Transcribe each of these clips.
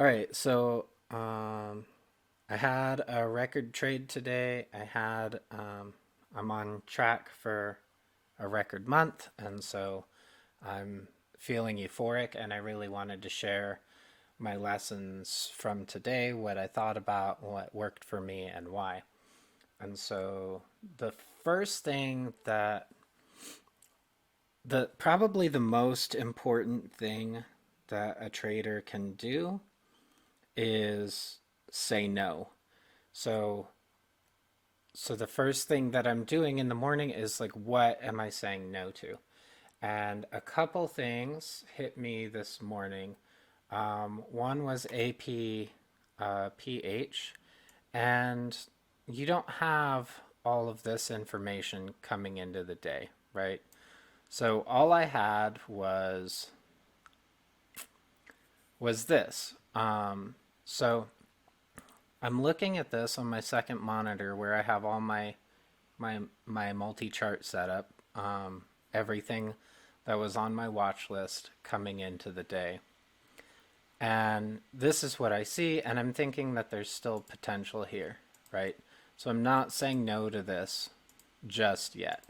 All right, so I had a record trade today. I'm on track for a record month, and so I'm feeling euphoric, and I really wanted to share my lessons from today, what I thought about, what worked for me, and why. And so the first thing that the probably the most important thing that a trader can do is say no. So so the first thing that I'm doing in the morning is like, what am I saying no to? And a couple things hit me this morning. One was AP PH, and you don't have all of this information coming into the day, right? So all I had was this. So I'm looking at this on my second monitor where I have all my multi-chart setup, everything that was on my watch list coming into the day. And this is what I see, and I'm thinking that there's still potential here, right? So I'm not saying no to this just yet.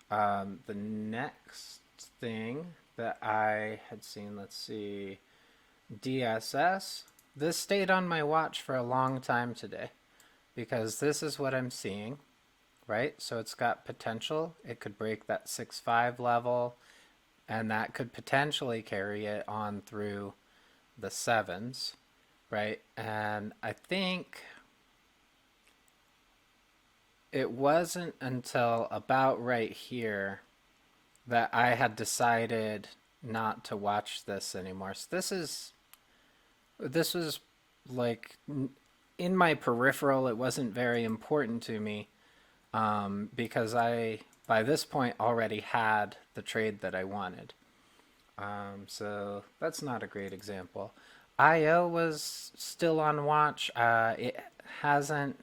The next thing that I had seen, let's see, DSS. This stayed on my watch for a long time today because this is what I'm seeing, right? So it's got potential. It could break that 6.5 level, and that could potentially carry it on through the sevens, right? And I think it wasn't until about right here that I had decided not to watch this anymore. So this was like in my peripheral. It wasn't very important to me because I by this point already had the trade that I wanted. So that's not a great example. IO was still on watch. It hasn't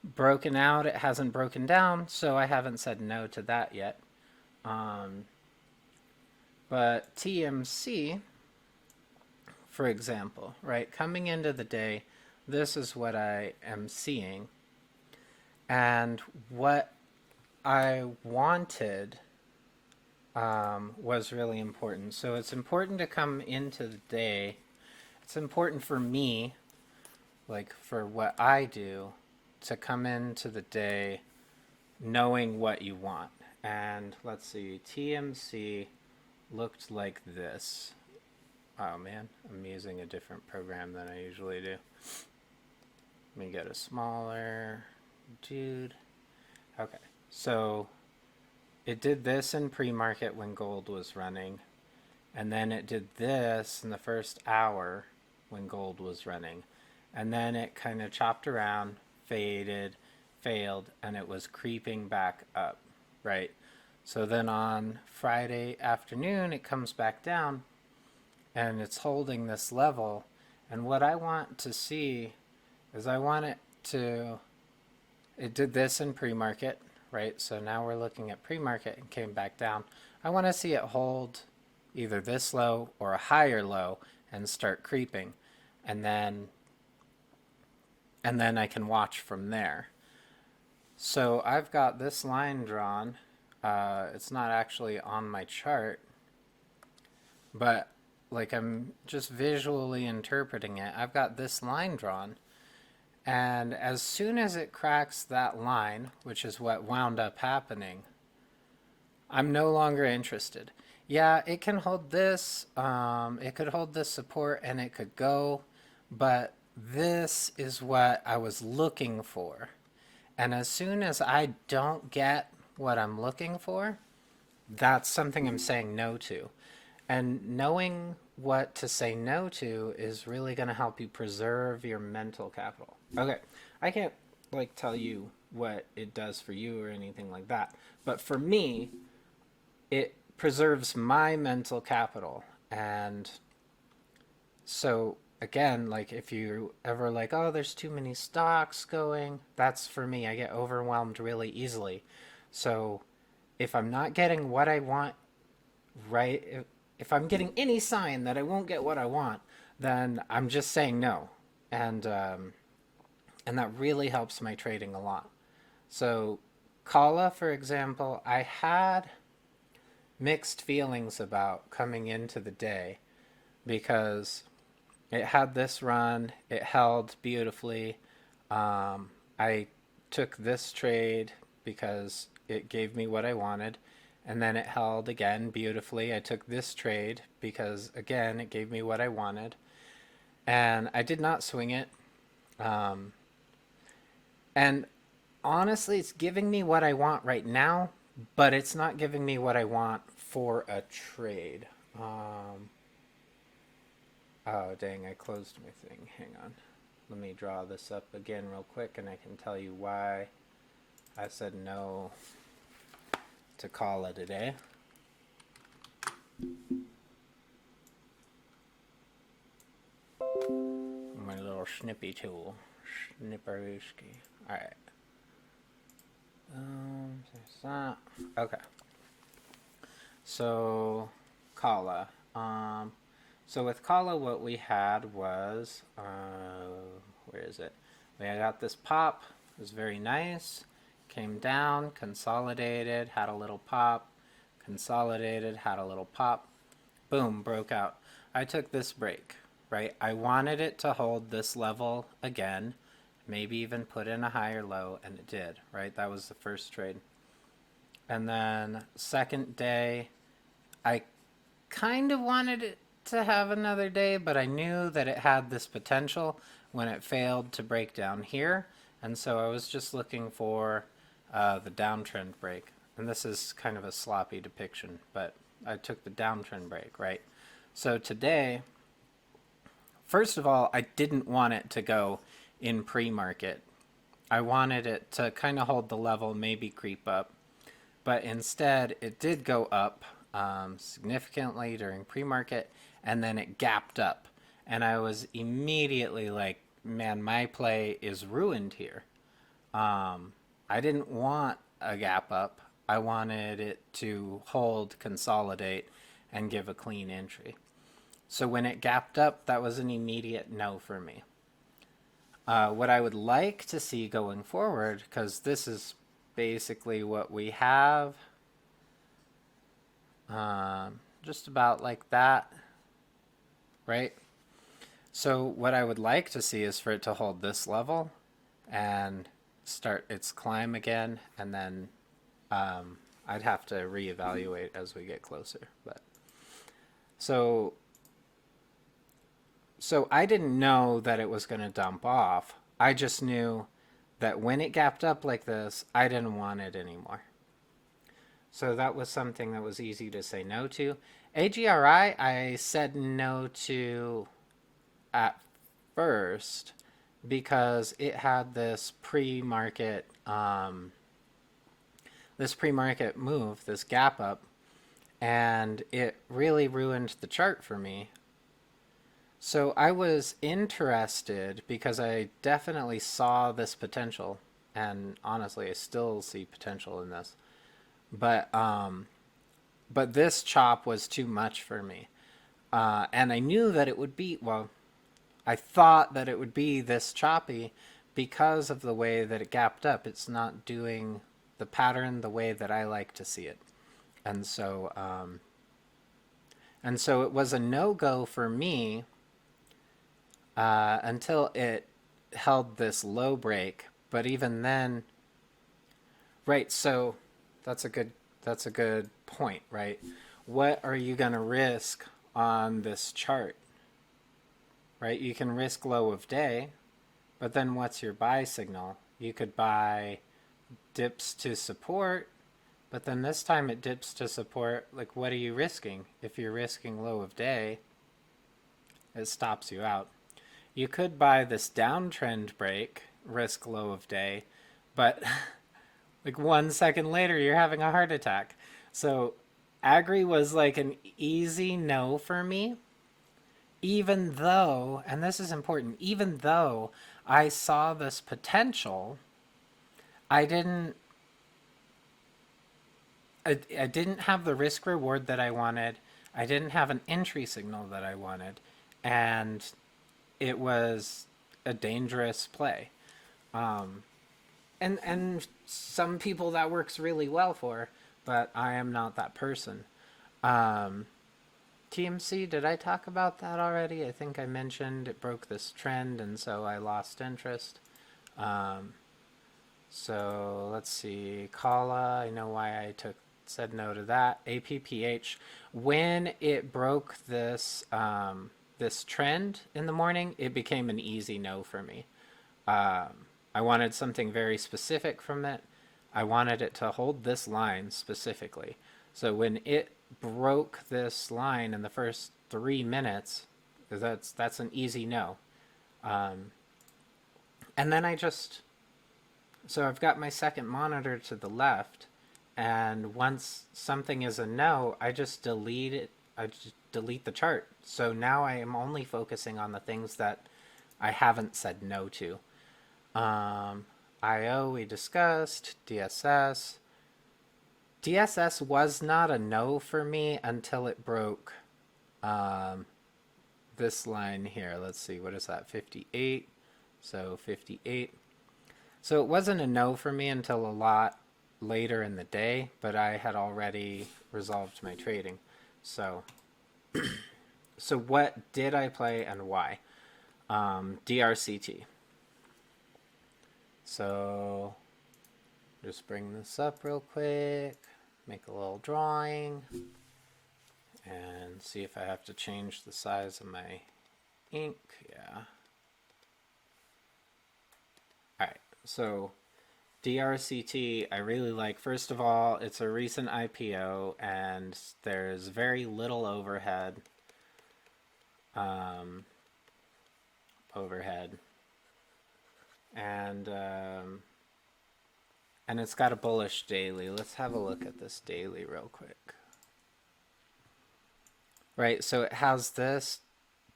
broken out. It hasn't broken down, so I haven't said no to that yet. Um, but TMC, for example, right, coming into the day, this is what I am seeing. And what I wanted was really important. So it's important to come into the day. It's important for me, like for what I do, to come into the day knowing what you want. And let's see, TMC looked like this. Oh man, I'm using a different program than I usually do. Let me get a smaller dude. Okay, so it did this in pre-market when gold was running, and then it did this in the first hour when gold was running, and then it kind of chopped around, faded, failed, and it was creeping back up, right? So then on Friday afternoon, it comes back down and it's holding this level. And what I want to see is I want it to, it did this in pre-market, right? So now we're looking at pre-market and came back down. I want to see it hold either this low or a higher low and start creeping. And then I can watch from there. So I've got this line drawn. It's not actually on my chart, but like I'm just visually interpreting it. I've got this line drawn, and as soon as it cracks that line, which is what wound up happening, I'm no longer interested. Yeah, it can hold this, it could hold this support and it could go, but this is what I was looking for. And as soon as I don't get what I'm looking for, that's something I'm saying no to. And knowing what to say no to is really going to help you preserve your mental capital. Okay, I can't like tell you what it does for you or anything like that, but for me, it preserves my mental capital. And so again, like if you ever like, oh, there's too many stocks going, that's for me. I get overwhelmed really easily. So if I'm not getting what I want, right, if I'm getting any sign that I won't get what I want, then I'm just saying no, and and that really helps my trading a lot. So, Kala, for example, I had mixed feelings about coming into the day because it had this run, it held beautifully. I took this trade because it gave me what I wanted, and then it held again beautifully. I took this trade because, again, it gave me what I wanted, and I did not swing it. Um, and honestly, it's giving me what I want right now, but it's not giving me what I want for a trade. Oh, dang, I closed my thing. Hang on. Let me draw this up again real quick and I can tell you why I said no to Kala today. My little snippy tool. Snipperooski. Alright. Okay. So, Kala. So with Kala, what we had was, where is it? We got this pop. It was very nice. Came down, consolidated, had a little pop. Consolidated, had a little pop. Boom, broke out. I took this break, right? I wanted it to hold this level again, maybe even put in a higher low, and it did, right? That was the first trade. And then second day, I kind of wanted it to have another day, but I knew that it had this potential when it failed to break down here. And so I was just looking for the downtrend break. And this is kind of a sloppy depiction, but I took the downtrend break, right? So today, first of all, I didn't want it to go in pre-market. I wanted it to kind of hold the level, maybe creep up. But instead, it did go up significantly during pre-market, and then it gapped up. And I was immediately like, man, my play is ruined here. I didn't want a gap up. I wanted it to hold, consolidate, and give a clean entry. So when it gapped up, that was an immediate no for me. What I would like to see going forward, because this is basically what we have, just about like that, right? So what I would like to see is for it to hold this level and start its climb again, and then I'd have to reevaluate as we get closer. But so I didn't know that it was going to dump off. I just knew that when it gapped up like this, I didn't want it anymore. So that was something that was easy to say no to. AGRI, I said no to at first because it had this pre-market move, this gap up, and it really ruined the chart for me. So I was interested because I definitely saw this potential, and honestly, I still see potential in this. But this chop was too much for me, and I knew that it would be, well, I thought that it would be this choppy because of the way that it gapped up. It's not doing the pattern the way that I like to see it, and so it was a no-go for me until it held this low break. But even then, right? So that's a good point, right? What are you going to risk on this chart? Right? You can risk low of day, but then what's your buy signal? You could buy dips to support, but then this time it dips to support. Like, what are you risking? If you're risking low of day, it stops you out. You could buy this downtrend break, risk low of day, but like 1 second later, you're having a heart attack. So Agri was like an easy no for me, even though, and this is important, even though I saw this potential, I didn't have the risk reward that I wanted. I didn't have an entry signal that I wanted. and it was a dangerous play. And some people that works really well for, but I am not that person. Um, TMC, did I talk about that already? I think I mentioned it broke this trend, and so I lost interest. Um, so let's see, Kala. I know why I said no to that. APPH, when it broke this trend in the morning, it became an easy no for me. I wanted something very specific from it. I wanted it to hold this line specifically. So when it broke this line in the first 3 minutes, that's an easy no. And then so I've got my second monitor to the left, and once something is a no, I just delete it. I just delete the chart. So now I am only focusing on the things that I haven't said no to. Um, IO we discussed, DSS. DSS was not a no for me until it broke um, this line here. Let's see, what is that? 58. So 58. So it wasn't a no for me until a lot later in the day, but I had already resolved my trading. So, so what did I play and why? DRCT. So just bring this up real quick, make a little drawing, and see if I have to change the size of my ink. Yeah. Alright, so DRCT I really like. First of all, it's a recent IPO and there's very little overhead. Um, overhead. And it's got a bullish daily. Let's have a look at this daily real quick. Right, so it has this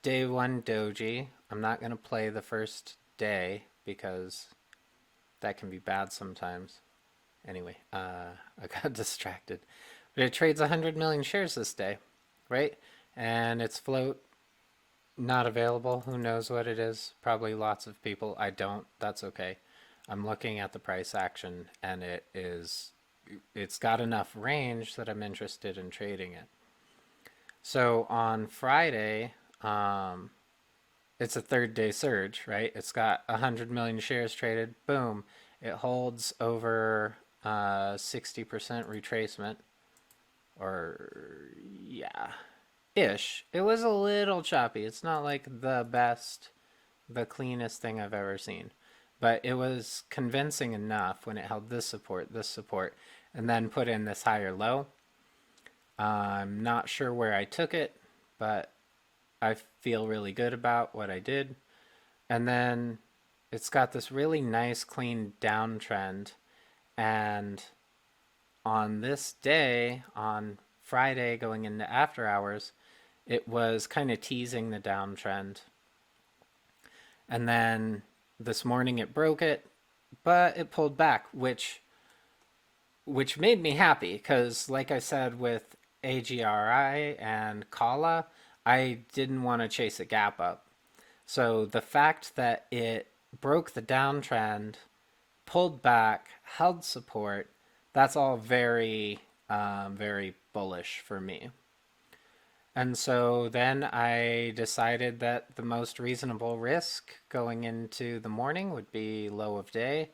day one doji. I'm not going to play the first day because that can be bad sometimes. Anyway, I got distracted. But it trades 100 million shares this day, right? And its float not available. Who knows what it is? Probably lots of people. I don't. That's okay. I'm looking at the price action and it's got enough range that I'm interested in trading it. So on Friday, it's a third day surge, right? It's got 100 million shares traded. Boom. It holds over 60% retracement. Or, yeah, ish. It was a little choppy. It's not like the best, the cleanest thing I've ever seen. But it was convincing enough when it held this support, and then put in this higher low. I'm not sure where I took it, but I feel really good about what I did. And then it's got this really nice clean downtrend. And on this day, on Friday going into after hours, it was kind of teasing the downtrend. And then this morning it broke it, but it pulled back, which made me happy because, like I said with AGRI and Kala, I didn't want to chase a gap up. So the fact that it broke the downtrend, pulled back, held support, that's all very, very bullish for me. And so then I decided that the most reasonable risk going into the morning would be low of day.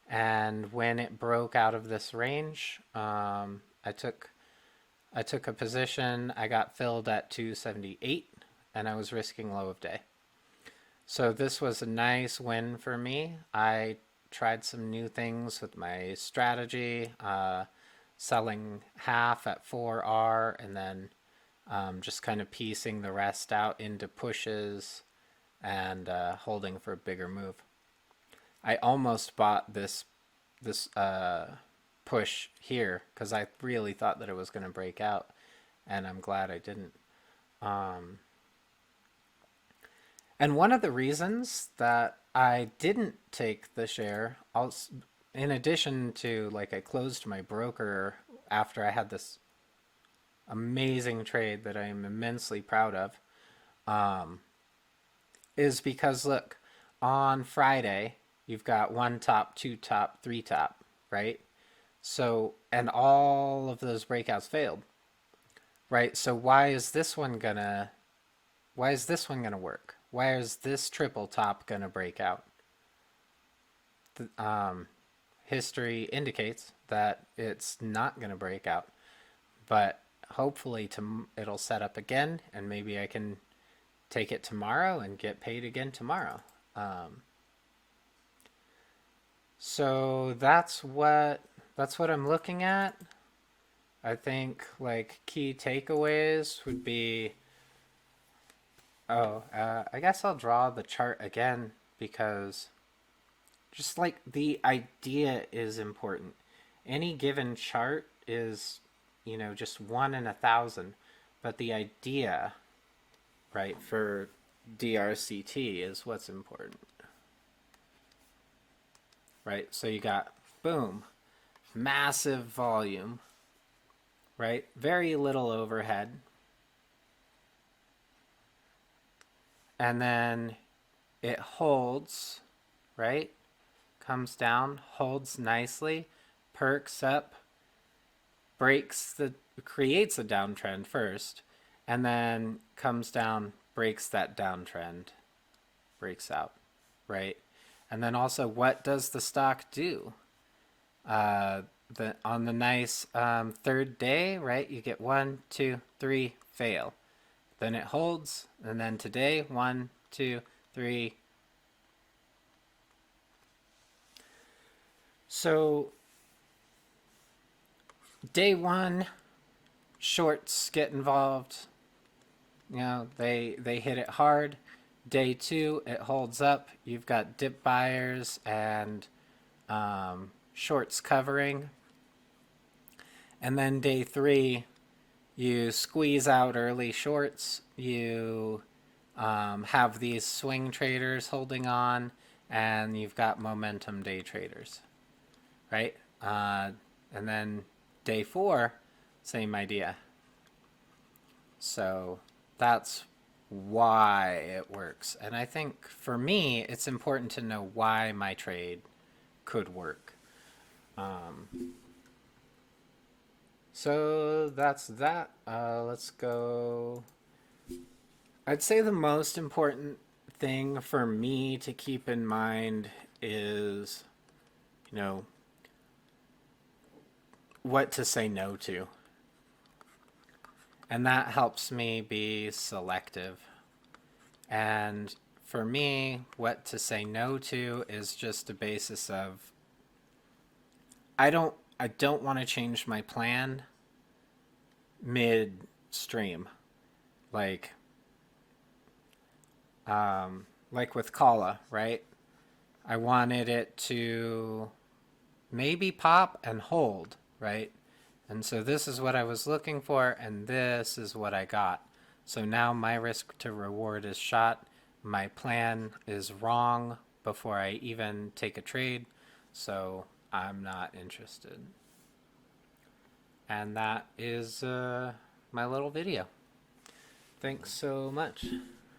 And when it broke out of this range, I took a position. I got filled at 278, and I was risking low of day. So this was a nice win for me. I tried some new things with my strategy, selling half at 4R, and then just kind of piecing the rest out into pushes and holding for a bigger move. I almost bought this push here because I really thought that it was going to break out, and I'm glad I didn't. And one of the reasons that I didn't take the share, in addition to, like, I closed my broker after I had this amazing trade that I am immensely proud of. is because look, on Friday, you've got one top, two top, three top, right? So, and all of those breakouts failed, right? So why is this one gonna work? Why is this triple top gonna break out? History indicates that it's not gonna break out, but hopefully it'll set up again, and maybe I can take it tomorrow and get paid again tomorrow. Um, so that's what I'm looking at. I think like key takeaways would be, I guess I'll draw the chart again because just like the idea is important. Any given chart is, just one in 1,000, but the idea, right, for DRCT is what's important, right? So you got, boom, massive volume, right? Very little overhead. And then it holds, right? Comes down, holds nicely, perks up, creates a downtrend first, and then comes down, breaks that downtrend, breaks out, right? And then also, what does the stock do? On the nice third day, right? You get 1, 2, 3, fail. Then it holds, and then today, 1, 2, 3. So day one, shorts get involved. They hit it hard. Day two, it holds up. You've got dip buyers and shorts covering. And then day three, you squeeze out early shorts. You have these swing traders holding on, and you've got momentum day traders, right? And then day four, same idea. So that's why it works. And I think for me, it's important to know why my trade could work. So that's that. Let's go. I'd say the most important thing for me to keep in mind is, what to say no to. And that helps me be selective. And for me, what to say no to is just a basis of I don't want to change my plan midstream. Like like with Kala, right? I wanted it to maybe pop and hold, right? And so this is what I was looking for, and this is what I got. So now my risk to reward is shot. My plan is wrong before I even take a trade, so I'm not interested. And that is my little video. Thanks so much.